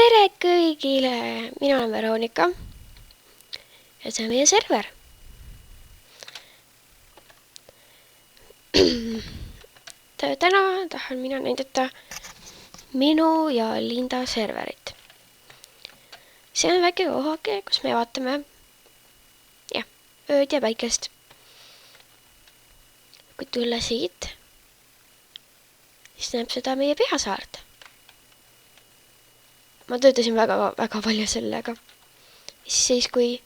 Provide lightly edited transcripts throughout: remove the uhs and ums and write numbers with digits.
tere kõigile, mina olen Veronika ja see on meie server. Täna tahan mina näidata minu ja Linda serverit. See on väike kohake, kus me vaatame ööd ja päikest. Kui tulla siit, siis näeb seda meie peasaart. Ma töötasin väga palju sellega. Siis kui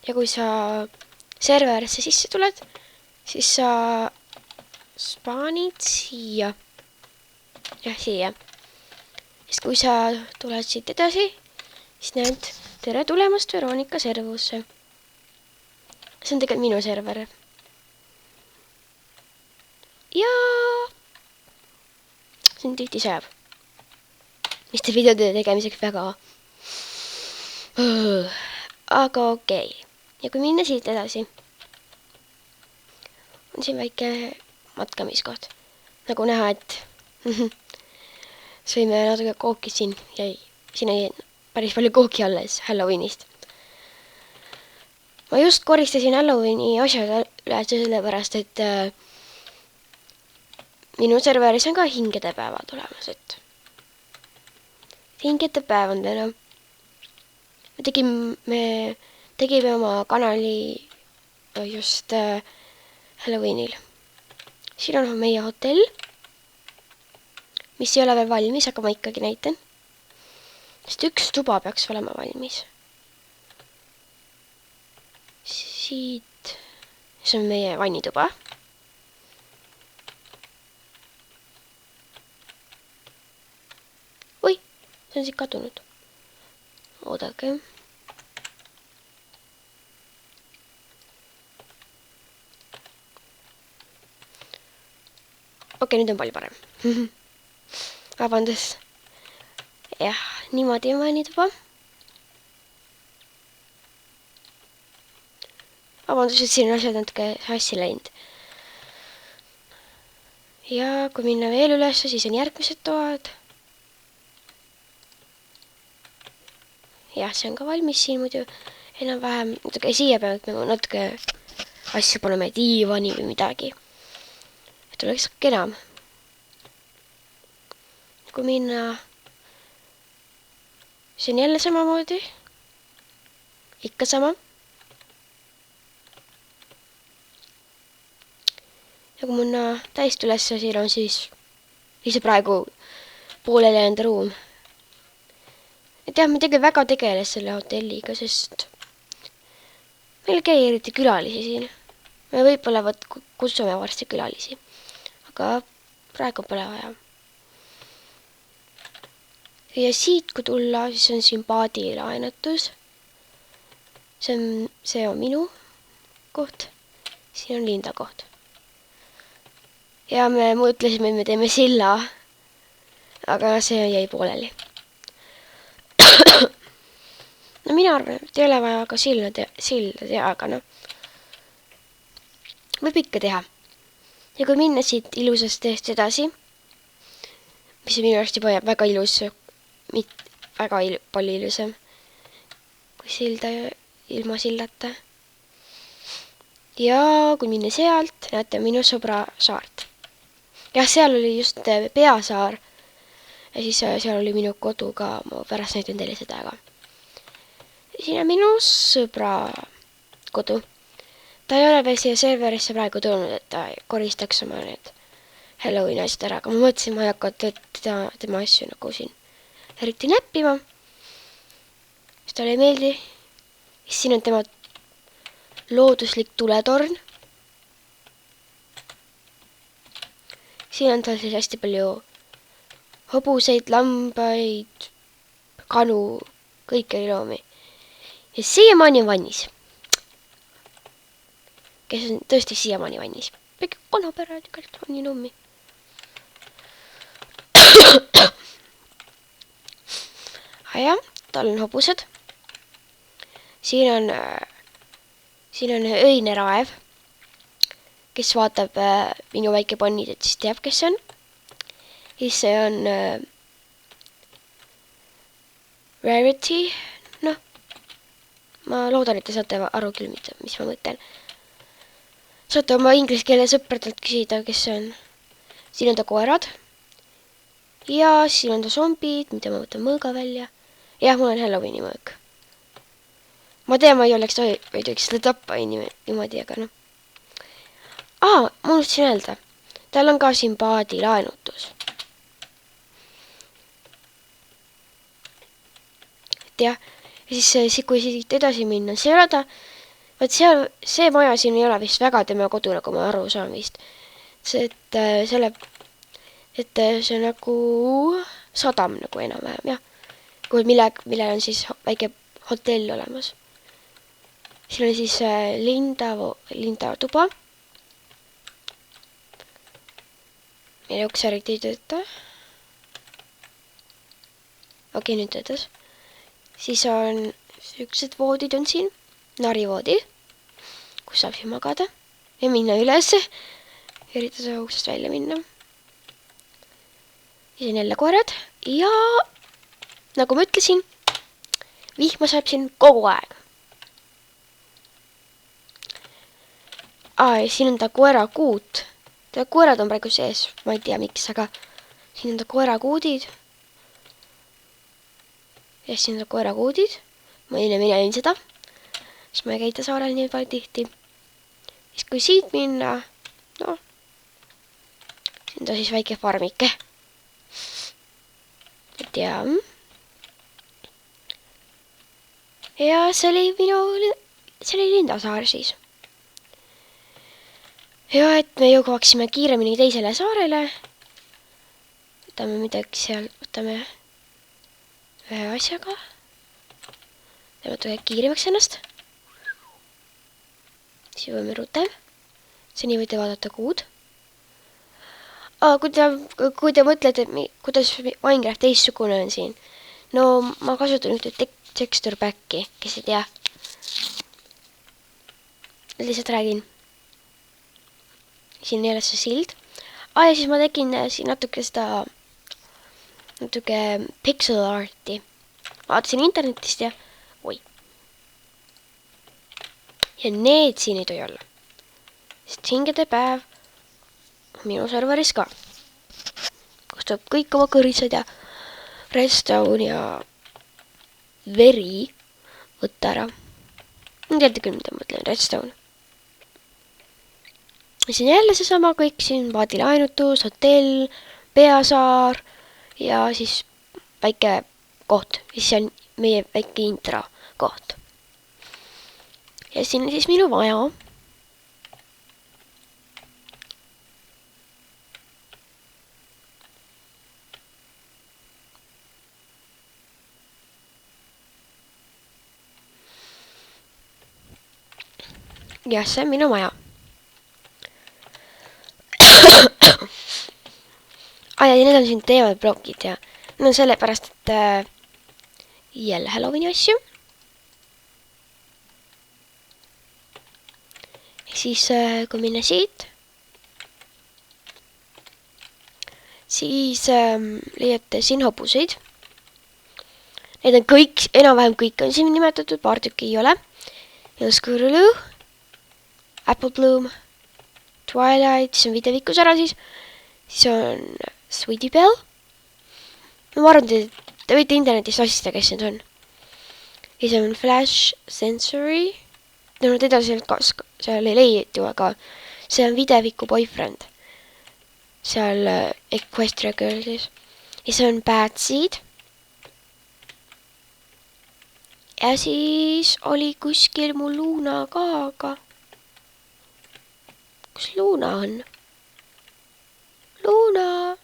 kui sa serverisse sisse tuled, siis sa spaanid siia. Siia. Siis kui sa tuled siit edasi, siis näed tere tulemast Veronika servusse. See on tegelikult minu server. Ja see on tihti sajab. Mis te videode tegemiseks väga. Aga okei. Ja kui minna siit edasi, on siin väike matkamiskoht. Nagu näha, et sõime natuke kooki siin. Siin oli päris palju kooki alles Halloweenist. Ma just koristasin Halloweeni asjad üle sellepärast, et minu serveris on ka hingedepäevad olemas, et hingedepäev on täna. Me tegime oma kanali just Halloweenil. Siin on meie hotell, mis ei ole veel valmis, aga ma ikkagi näitan. Sest üks tuba peaks olema valmis. Siit, see on meie vannituba. Oi, see on siit kadunud. Oodake. Okei, nüüd on palju parem. Vabandust. Jah, niimoodi on vannituba. Vabandust, et siin on asjad natuke sassi läinud. Ja kui minna veel üles, siis on järgmised toad. Jah, see on ka valmis siin muidu. Enam-vähem natuke siia peavad me natuke asju paneme diivani või midagi. Et oleks kenam. Kui minna, see on jälle samamoodi. Ikka sama. Ja kui minna täist üles, siin on siis praegu pooleli enda ruum. Et jah, me väga tegeles selle hotelliga, sest meil käi eriti külalisi siin. Me võib-olla kutsume varsti külalisi, aga praegu pole vaja. Ja siit, kui tulla, siis on siin paadilaenutus. See on minu koht. Siin on Linda koht. Ja me mõtlesime, et me teeme silla, aga see jäi pooleli. No mina arvan, et ei ole vaja ka silda teha, aga võib ikka teha. Ja kui minna siit ilusast teest edasi, mis on minu arust juba väga ilus, väga palju ilusam kui silda ilma sillata. Ja kui minna sealt, näete minu sõbra saart. Jah, seal oli just peasaar ja siis seal oli minu kodu ka, ma pärast näitan teile seda aga. Siin on minu sõbra kodu. Ta ei ole veel siia serverisse praegu tulnud, et ta koristaks oma need Halloweeni asjad ära, aga ma mõtlesin, ma ei hakka tema asju nagu siin eriti näppima. Sest talle ei meeldi. Siin on tema looduslik tuletorn. Siin on tal siis hästi palju hobuseid, lambaid, kanu, kõiki loomi. Ja siiamaani on vannis. Kes on tõesti siiamaani vannis. Väike kanapere tegelikult on nii nummi. Ja, tal on hobused. Siin on öine raev, kes vaatab minu väike ponnid, et siis teab, kes see on. Siis see on Rarity, noh, ma loodan, et te saate aru küll, mis ma mõtlen. Saate oma inglise keele sõpradelt küsida, kes see on. Siin on ta koerad. Ja siin on ta zombid, mida ma võtan mõõga välja. Jah, mul on Halloweeni mõõg. Ma tean, ma ei tohiks seda tappa niimoodi, aga noh. Ma unustasin öelda. Tal on ka siin paadi laenutus. Et jah, ja siis kui siit edasi minna, see ei ole ta, vaat see maja siin ei ole vist väga tema kodu, nagu ma aru saan vist. See on nagu sadam nagu enam-vähem, jah. Millel on siis väike hotell olemas. Siin on siis Linda tuba. Meil uks eriti ei tööta. Okei, nüüd töötas. Siis on sükesed voodid on siin. Narivoodi, kus saab siin magada. Ja minna üles. Üritada uksest välja minna. Ja siin jälle koerad. Ja nagu ma ütlesin, vihma saab siin kogu aeg. Ja siin on ta koerakuut. Koerad on praegu sees, ma ei tea miks, aga siin on ta koerakuudid. Ja siin on ta koerakuudid. Ma enne näin seda, sest ma ei käida saarel nii palju tihti. Siis kui siit minna, no, siin on ta siis väike farmike. Et ja. Ja see oli Lindasaar siis. Ja et me jõuaksime kiiremini teisele saarele. Võtame midagi seal, võtame ühe asjaga. Teeme natuke kiiremaks ennast. Siis võime rutem. Seni võite vaadata kuud. Kui te mõtlete, kuidas Minecraft teistsugune on siin. No ma kasutan ühte texture packi, kes ei tea. Lihtsalt räägin. Siin ei ole see sild. Ja siis ma tegin siin natuke pixel arti. Vaatasin internetist ja Ja need siin ei tohi olla. Sest hingede päev minu serveris ka. Kus tuleb kõik oma kõrised ja redstone ja veri võtta ära. Teate küll, mida ma mõtlen, redstone. Ja siin jälle seesama kõik siin, paadilaenutus, hotell, peasaar ja siis väike koht. Siis see on meie väike intro koht. Ja siin on siis minu maja. Ja see on minu maja. Ja need on siin teemadblokid ja no sellepärast, et jälle Halloweeni asju. Siis kui minna siit, siis leiate siin hobuseid. Need on kõik, enam-vähem kõik on siin nimetatud, paar tükki ei ole. Skurluu, Apple Bloom, Twilight, siis on videovikus ära siis. Siis on Sweetie Belle. Ma arvan, te võite internetist otsida, kes need on. Siis on Flash Sensory. No teda seal ei leitu, aga see on videoviku boyfriend. Seal Equestria Girl siis. Ja see on Bad Seed. Ja siis oli kuskil mu Luna ka, aga kus Luna on? Luna!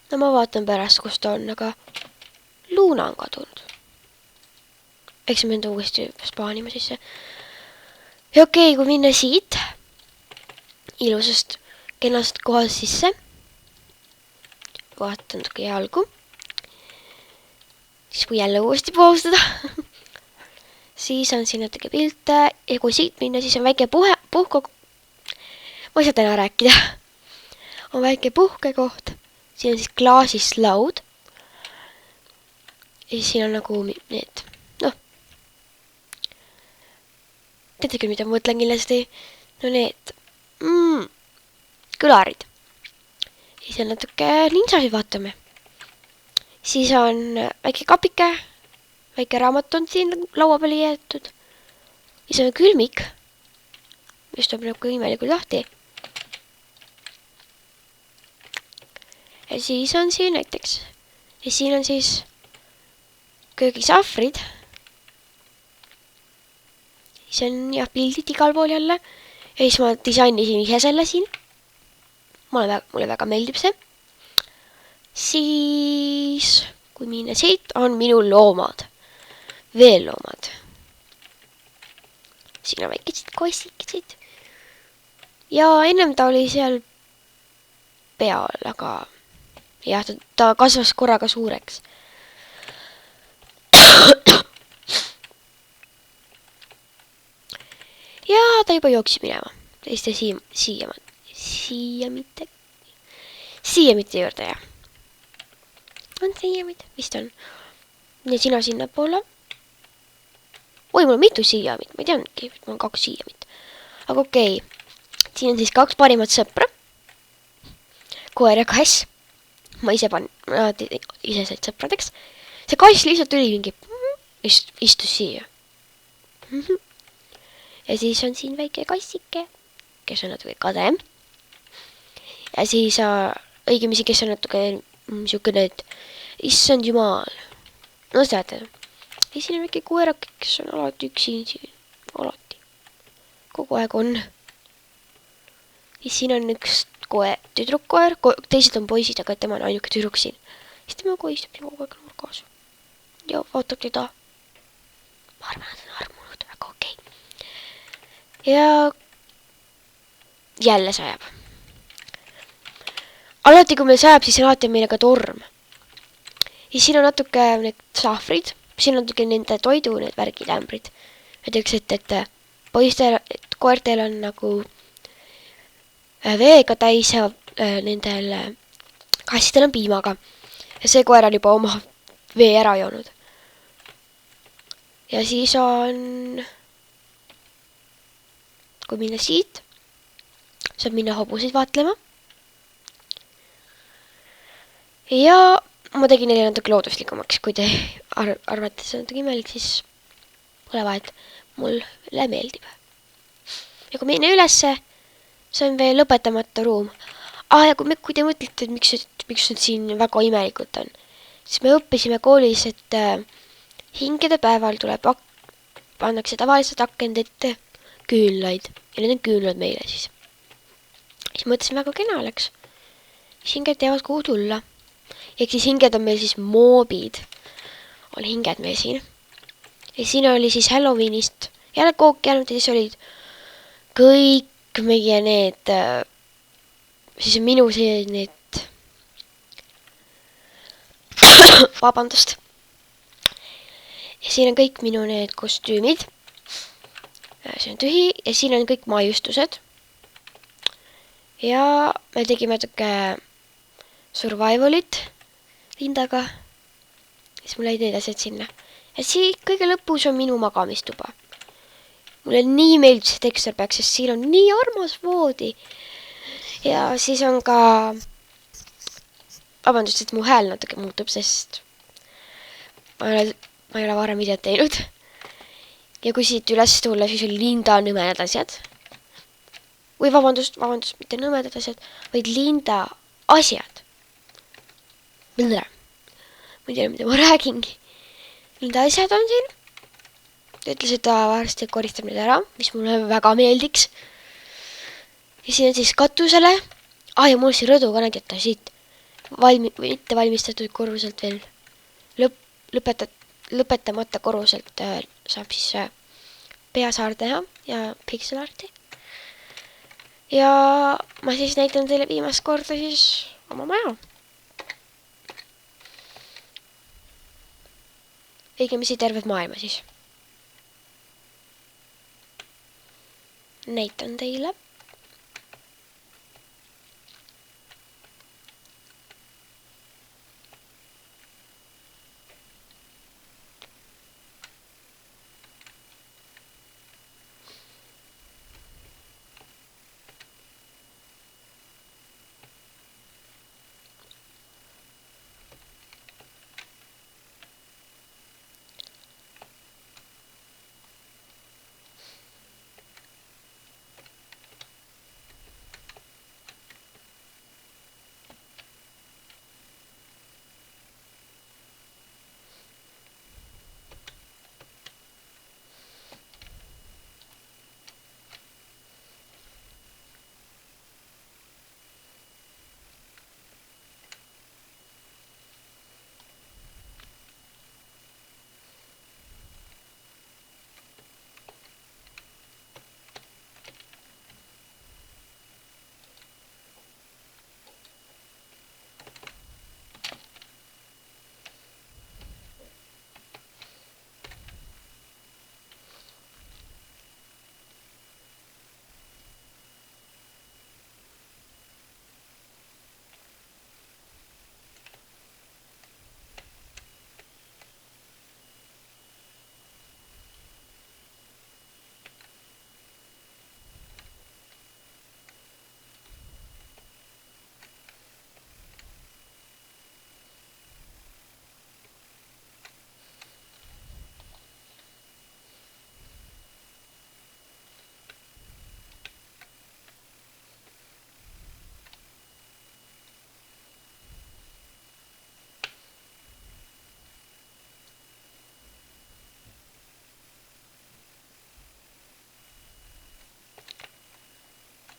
No ma vaatan pärast, kus ta on, aga Luna on kadunud. Eks me enda uuesti spaanima sisse. Ja okei, kui minna siit ilusast kenast kohast sisse. Vaatan natuke jalgu. Siis kui jälle uuesti paustada. Siis on siin natuke pilte. Ja kui siit minna, siis on väike puhko. Ma ei saa täna rääkida. On väike puhkekoht. Siin on siis klaasist laud. siis siin on nagu need, noh, teate küll, mida ma mõtlen kindlasti, no need kõlarid. Siis on natuke lintsasid vaatame. Siis on väike kapike, väike raamat on siin laua peale jäetud. Siis on külmik, mis tuleb nagu imelikult lahti. Ja siis on siin näiteks, ja siin on siis köögisahvrid. Siis on jah pildid igal pool jälle. Ja siis ma disainisin ise selle siin. Mulle väga meeldib see. Siis, kui minna siit, on minu loomad. Veel loomad. Siin on väikesed kossikesed. Ja ennem ta oli seal peal, aga jah, ta kasvas korraga suureks. Ja ta juba jooksis minema. Teiste siiamite juurde, jah. On siiamid? Vist on. Ja sina sinna poole. Oi, mul on mitu siiamit. Ma ei teadnudki, et mul on 2 siiamit. Aga okei. Siin on siis 2 parimat sõpra. Koer ja kass. Ma ise said sõpradeks. See kass lihtsalt tuli mingi istus siia. Ja siis on siin väike kassike, kes on natuke kade. Ja siis õigemisi, kes on natuke niisugune, et issand jumal. No teate. Ja siin on väike koerak, kes on alati üksi siin. Alati. Kogu aeg on. Ja siin on üks tüdrukkoer. Teised on poisid, aga tema on ainuke tüdruk siin. Siis tema koistub siin kogu aeg nurgas. Ja vaatab teda. Ma arvan, et on armunud. Väga okei. Ja jälle sajab. Alati, kui meil sajab, siis alati on meile ka torm. Ja siin on natuke need sahvrid. Siin on natuke nende toidu, need värgid, ämbrid. Näiteks, et poistel, et koertel on nagu veega täis ja nendel kassidel on piimaga. Ja see koer on juba oma vee ära joonud. Ja siis on, kui minna siit, saab minna hobuseid vaatlema. Ja ma tegin neile natuke looduslikumaks, kui te arvate, see on natuke imelik, siis pole vahet, mulle meeldib. Ja kui minna ülesse, see on veel lõpetamata ruum. Ja kui te mõtlete, et miks nüüd siin väga imelikult on, siis me õppisime koolis, et hingede päeval pannakse tavaliselt akende ette küünlaid ja need on küünlad meile siis. Siis mõtlesin, väga kena oleks. Siis hinged teavad, kuhu tulla. Ehk siis hinged on meil siis moobid. On hinged meil siin. Ja siin oli siis Halloweenist jälle kook jäänud ja siis olid kõik meie need, siis minu need, vabandust. Ja siin on kõik minu need kostüümid. See on tühi ja siin on kõik maiustused. Ja me tegime natuke survivalit Lindaga. Siis mul jäid need asjad sinna. Ja siis kõige lõpus on minu magamistuba. Mulle nii meeldib see teksturpack, sest siin on nii armas voodi. Ja siis on ka, vabandust, et mu hääl natuke muutub, sest ma ei ole varem videot teinud. Ja kui siit üles tulla, siis oli Linda nõmedad asjad. Või vabandust, mitte nõmedad asjad, vaid Linda asjad. Ma ei tea, mida ma räägingi. Linda asjad on siin. Ta ütles, et ta varsti koristab need ära, mis mulle väga meeldiks. Ja siin on siis katusele. Ja mul siin rõdu ka näidata siit. Mitte valmistatud korruselt veel. Lõpetamata korruselt saab siis peasaar teha ja pixelarti. Ja ma siis näitan teile viimast korda siis oma maja. Õigemisi terved maailma siis. Näitan teile.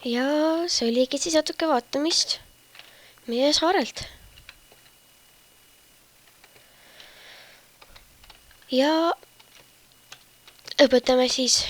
ja see oligi siis natuke vaatamist meie saarelt. Ja lõpetame siis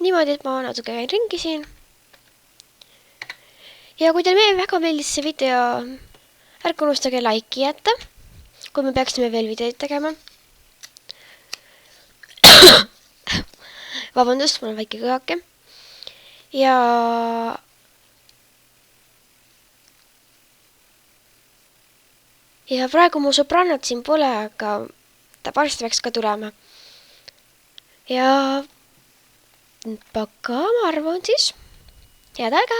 niimoodi, et ma natuke käin ringi siin. Ja kui teile väga meeldis see video, ärge unustage laiki jätta, kui me peaksime veel videoid tegema. Vabandust, mul on väike kõhake. Ja praegu mu sõbrannat siin pole, aga ta varsti peaks ka tulema. Ja pakaa, ma arvan siis. Head aega!